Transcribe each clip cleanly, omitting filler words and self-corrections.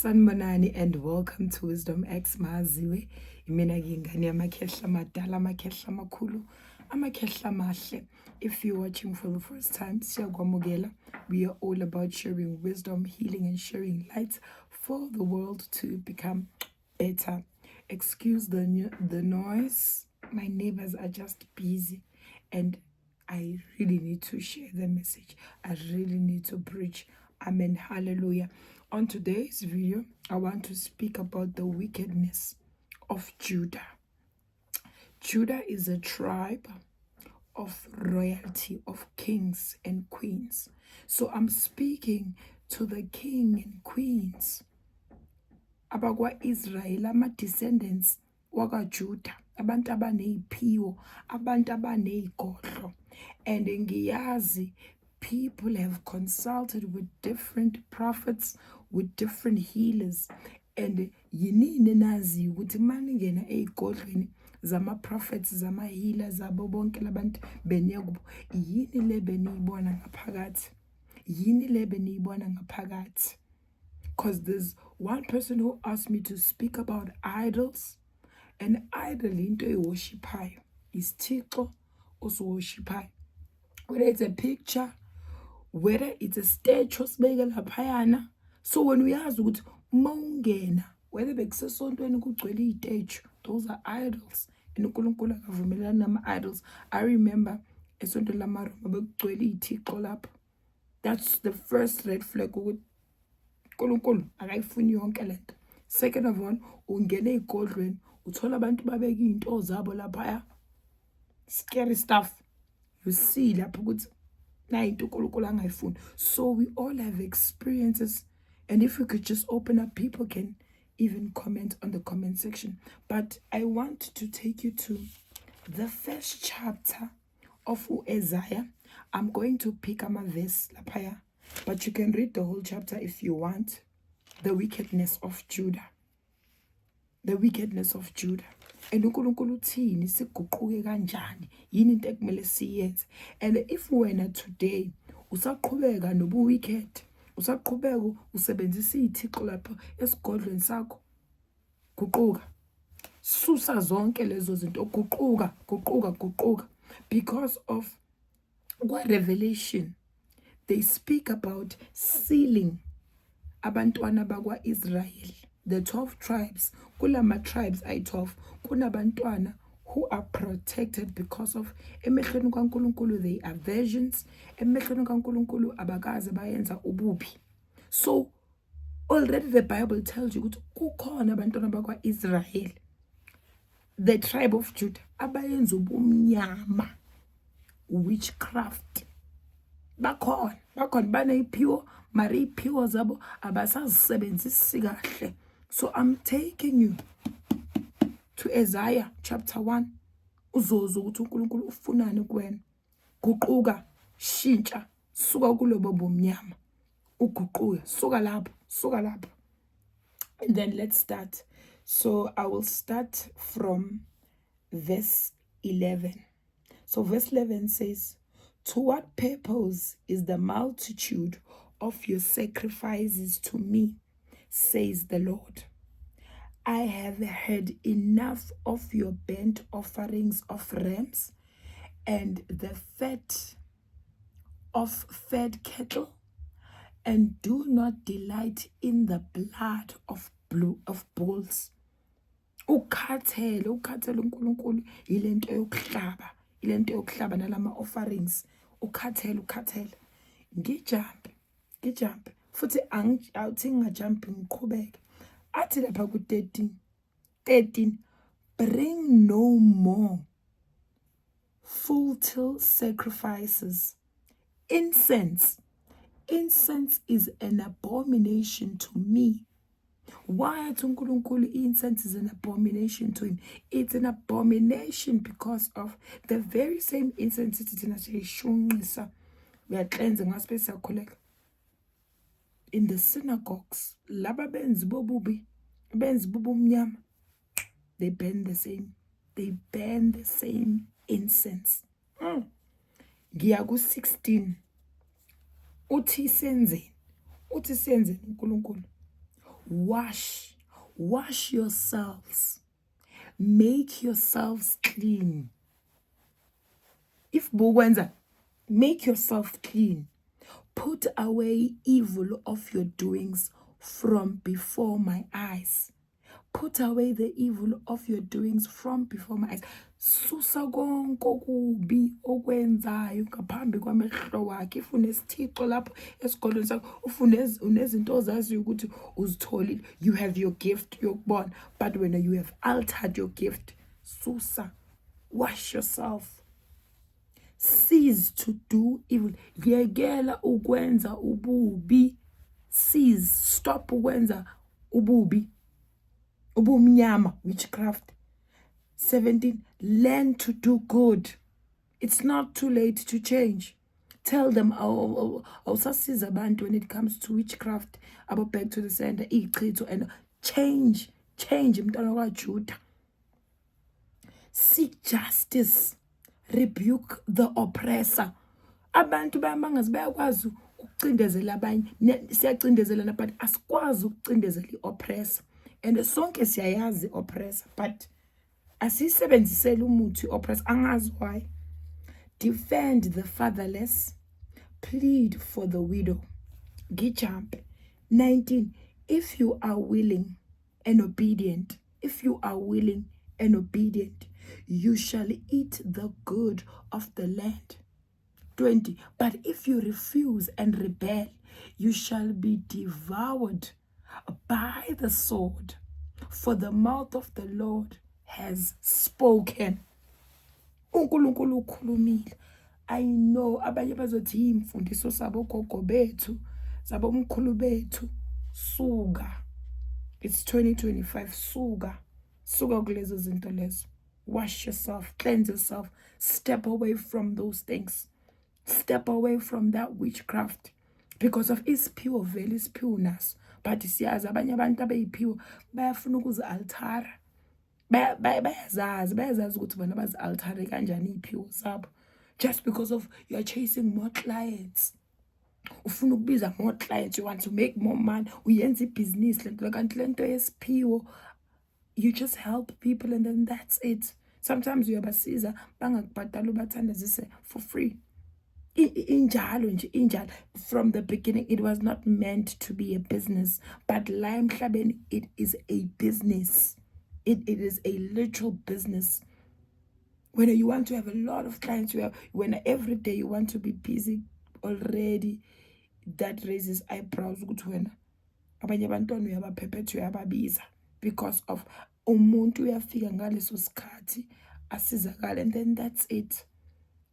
Sanibonani and welcome to Wisdom X Maziwe. Imina ngingane yamakhehla madala, amakhehla amakhulu, amakhehla amahle. If you're watching for the first time, siyakwamukela. We are all about sharing wisdom, healing and sharing light for the world to become better. Excuse the noise. My neighbors are just busy and I really need to share the message. I really need to preach. Amen. Hallelujah. On today's video, I want to speak about the wickedness of Judah. Judah is a tribe of royalty, of kings and queens. So I'm speaking to the king and queens abakwa Israel, ama descendants waka Judah, abantu abaneziphiwo, abantu abanezigodlo. And ngiyazi people have consulted with different prophets, with different healers, and yinini nazi ukuthi maningena ezigodlweni zama prophets, zama healers, zabo bonke labantu benyakubo, yini le beniyibona ngaphakathi, yini le beniyibona ngaphakathi. Because there's one person who asked me to speak about idols, and idol into worshiphayo is Thixo osiworshiphayo. Whether it's a picture, whether it's a statue sibeke laphayana. So when we ask ukuthi mawungena, whether bekusesontweni kugcwele istatue, those are idols. And uNkulunkulu akavumelani nama idols. I remember esontweni lamaRoma bekugcwele iThixo lapho. That's the first red flag ukuthi uNkulunkulu akayifuni yonke lento. Second of all, ungena ezigodlweni uthola abantu babeka izinto zabo laphaya. Scary stuff. You see lapho ukuthi na into uNkulunkulu angayifuni. So we all have experiences, and if we could just open up, people can even comment on the comment section. But I want to take you to the first chapter of Isaiah. I'm going to pick up a verse laphaya, but you can read the whole chapter if you want. The wickedness of Judah. The wickedness of Judah. And uNkulunkulu uthini siguquke kanjani, yini into ekumele siyenze. And if wena today usaqhubeka nobu wicked, usaqhubeka usebenzisa iThixo lapha esigodlweni sakho, guquka, susa zonke lezo zinto, guquka. Because of what Revelation, they speak about sealing abantwana bakwa Israel, the 12 tribes. Kulama tribes ayi-12 kunabantwana who are protected because of emehlweni kaNkulunkulu they are virgins, emehlweni kaNkulunkulu abakaze bayenza ububi. So already the Bible tells you ukuthi kukhona abantwana bakwa Israel, the tribe of Judah, abayenza ubumnyama, witchcraft. Bakhona baneziphiwo, mara iziphiwo zabo abasazisebenzisi kahle. So I'm taking you to Isaiah chapter 1. Uzozwa ukuthi uNkulunkulu ufunani kuwena. Guquka, shintsha, suka kulobo bomnyama. Uguquke, suka lapho. And then let's start. So I will start from verse 11. So verse 11 says, "To what purpose is the multitude of your sacrifices to me, says the Lord. I have had enough of your burnt offerings of rams and the fat of fed cattle, and do not delight in the blood of bulls." Ukhathele uNkulunkulu ilento yokuhlaba nalama offerings. Ukhathele. Ngijump. Futhi awuthi ngajump ngiqhubeke. Athi lapha ku 13, "Bring no more futile sacrifices. Incense is an abomination to me." Why uNkulunkulu incense is an abomination to him? It's an abomination because of the very same incense thina siyishunqisa, uyacleanse ngaspesi yakholeka. In the synagogues, laba benzi bobubi, benzi bobumnyama, they burn the same incense. Ngiya ku 16. Uthi senzeni uNkulunkulu? Wash yourselves. Make yourselves clean. If bukwenza, make yourself clean. Put away evil of your doings from before my eyes. Put away the evil of your doings from before my eyes. Susa konke okubi okwenzayo ngaphambi kwamehlo wakhe. If unesithixo lapho esikolweni sakho, unezinto ozaziyo ukuthi uzitholile, you have your gift yokubona, but when you have altered your gift, susa, wash yourself. Cease to do evil. Yekela ukwenza ububi. Cease, stop ukwenza ububi. Ubumnyama, witchcraft. 17, learn to do good. It's not too late to change. Tell them, awusasiza abantu when it comes to witchcraft, about back to the center, ichitho, and change, mntwana kaJuda. Seek justice. Rebuke the oppressor. Abantu bayamangazi bayakwazi ukucindezela abanye, siyacindezelana, but asikwazi ukucindezela i-oppressor. And sonke siyayazi oppressor, but asisebenzisele umuthi oppressor, angazi why. Defend the fatherless. Plead for the widow. Gijump. 19. If you are willing and obedient, you shall eat the good of the land. 20. But if you refuse and rebel, you shall be devoured by the sword, for the mouth of the Lord has spoken. uNkulunkulu ukhulumile. I know abanye bazothi imfundiso sabo gogo bethu, sabo mkhulu bethu, suka. It's 2025, suka kulezo zinto lezo. Wash yourself, cleanse yourself, step away from those things. Step away from that witchcraft, because of isiphiwo vele isiphiwo naso, but siyazi abanye abantu abeyiphiwo bayafuna ukuzi-altara, bayazazi ukuthi bona bazi-altare kanjani iy'phiwo zabo, just because of you are chasing more clients. Ufuna ukubiza more clients, you want to make more money, uyenza ibhizinisi lento, kanti lento yesiphiwo, you just help people and then that's it. Sometimes uyabasiza bangakubhadala ubathandazise for free. Injalo. From the beginning, it was not meant to be a business, but la emhlabeni, it is a business. It is a literal business. When you want to have a lot of clients, when every day you want to be busy already, that raises eyebrows. Abanye abantwana uyabaphephetha uyababiza because of umuntu uyafika ngaleso sikhathi asizakala, and then that's it.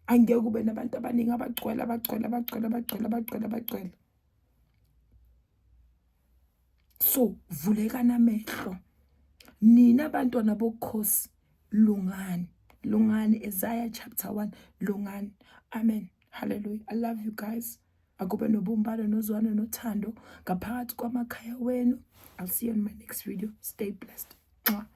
Angeke kube nabantu abaningi abagcwele. So vulekana amehlo, nina bantwana bokhosi, lungani. Isaiah chapter 1, lungani. Amen. Hallelujah. I love you guys. Akube nobumbano nozwana nothando ngaphakathi kwamakhaya wenu. I'll see you in my next video. Stay blessed. Mwah.